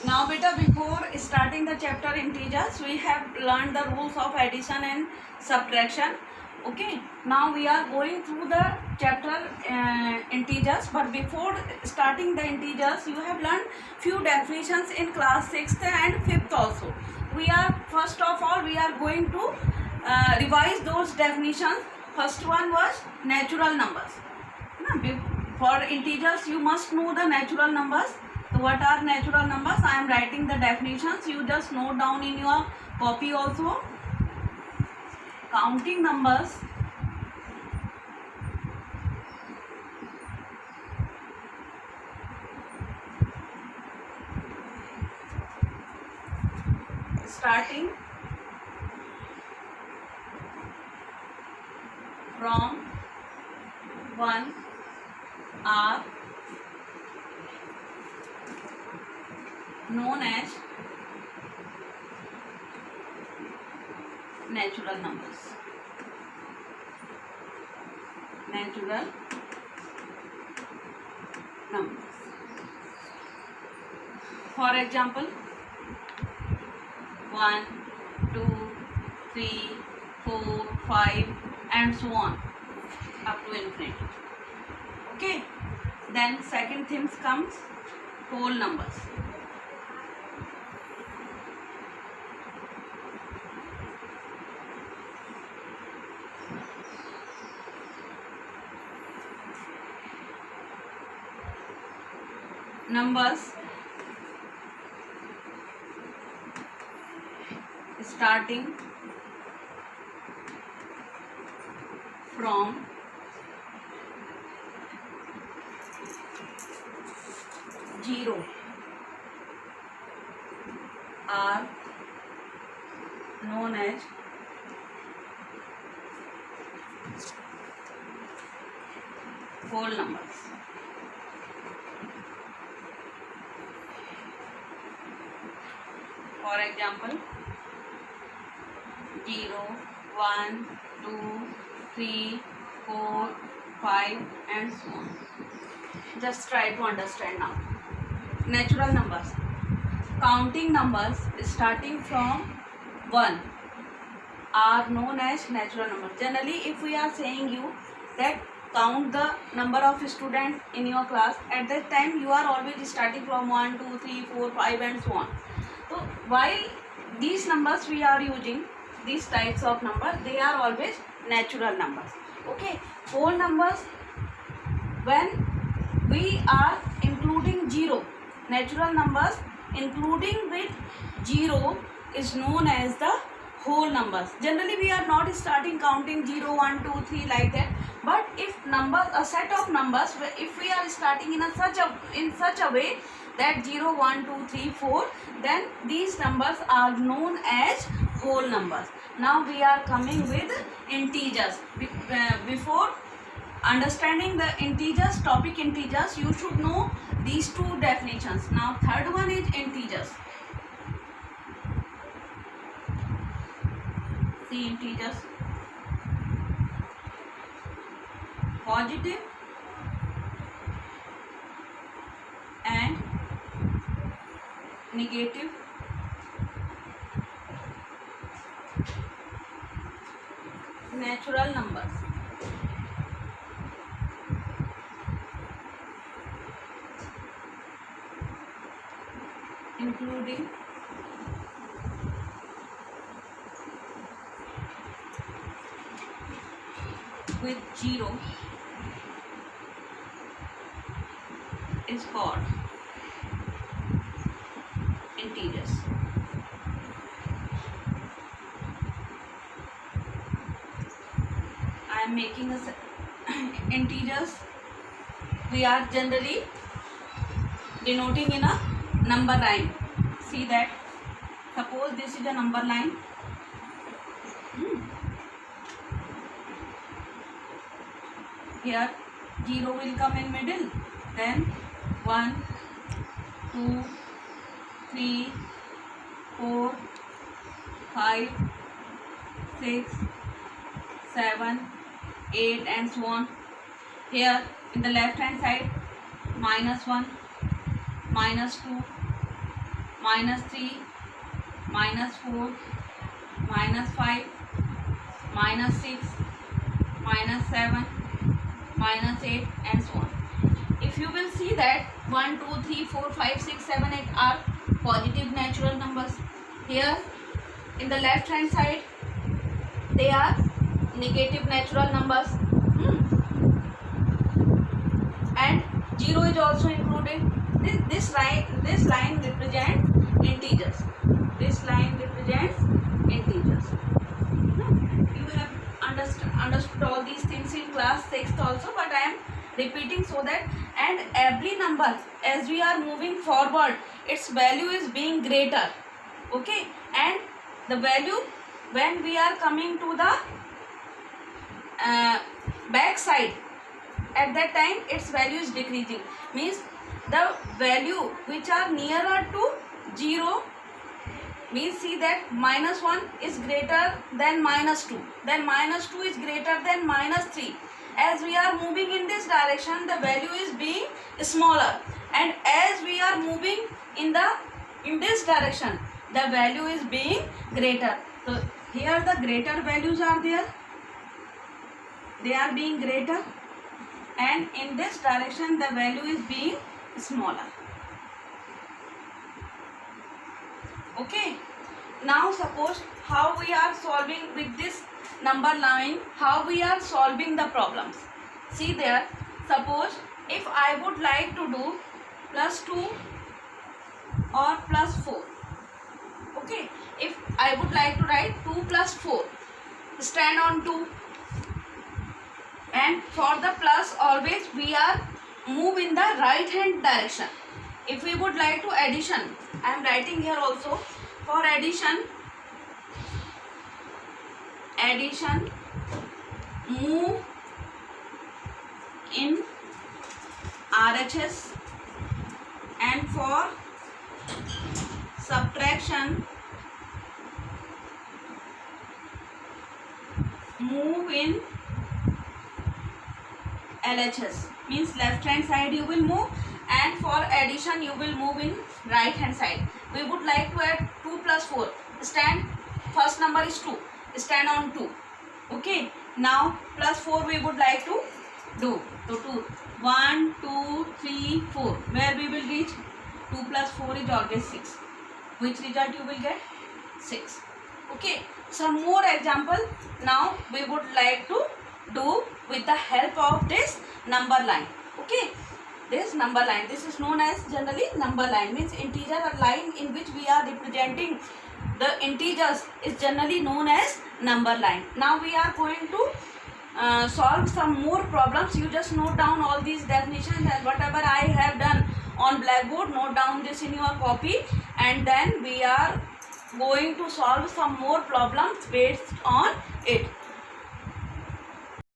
Now beta, before starting the chapter integers, we have learned the rules of addition and subtraction. Okay, now we are going through the chapter integers, but before starting the integers, you have learned few definitions in class 6th and 5th also. We are, first of all, we are going to revise those definitions. First one was natural numbers. For integers, you must know the natural numbers. So what are natural numbers? I am writing the definitions. You just note down in your copy also. Counting numbers starting from 1 are known as natural numbers. Natural numbers. For example, 1, 2, 3, 4, 5 and so on up to infinity. Okay. Then second thing comes whole numbers. Numbers starting from 0 are known as whole numbers. For example, 0, 1, 2, 3, 4, 5 and so on. Just try to understand now. Natural numbers. Counting numbers starting from 1 are known as natural numbers. Generally, if we are saying you that count the number of students in your class, at that time you are always starting from 1, 2, 3, 4, 5 and so on. So while these numbers we are using, these types of numbers, they are always natural numbers. Okay, whole numbers, when we are including 0, natural numbers including with 0 is known as the whole numbers. Generally we are not starting counting 0, 1, 2, 3 like that, but if numbers, a set of numbers, if we are starting in such a way that 0, 1, 2, 3, 4, then these numbers are known as whole numbers. Now we are coming with integers. Before understanding the integers, topic integers, you should know these two definitions. Now third one is integers. See, integers: positive and negative natural numbers. Including with 0 is called integers. I am making a integers. We are generally denoting in a number line. See that, suppose this is a number line. Here 0 will come in middle, then 1, 2, 3, 4, 5, 6, 7, 8 and so on. Here in the left hand side, -1, -2, -3, -4, -5, -6, -7, -8 and so on. If you will see that 1, 2, 3, 4, 5, 6, 7, 8 are positive natural numbers. Here in the left hand side they are negative natural numbers. And 0 is also included. This line represents integers. This line represents integers. You have understood all these things in class 6th also, but I am repeating so that, and every number as we are moving forward, its value is being greater. Okay, and the value when we are coming to the back side, at that time its value is decreasing, means the value which are nearer to 0, means see that -1 is greater than -2, then -2 is greater than -3. As we are moving in this direction, the value is being smaller, and as we are moving in this direction, the value is being greater. So here the greater values are there, they are being greater, and in this direction the value is being smaller. Okay, now suppose how we are solving with this number line, how we are solving the problems. See there, suppose if I would like to do +2 or +4. Okay, if I would like to write 2 + 4, stand on 2, and for the plus always we are move in the right hand direction. If we would like to addition, I am writing here also, for addition move in RHS, and for subtraction move in LHS, means left hand side you will move, and for addition you will move in right hand side. We would like to add 2 + 4, stand, first number is 2, stand on 2. Okay, now +4 we would like to do, so 2, 1, 2, 3, 4, where we will reach 2 + 4 is always 6. Which result you will get? 6. Okay, some more example now we would like to do with the help of this number line. Okay, this number line, this is known as generally number line, means integer or line in which we are representing the integers is generally known as number line. Now we are going to solve some more problems. You just note down all these definitions, and whatever I have done on blackboard, note down this in your copy, and then we are going to solve some more problems based on it.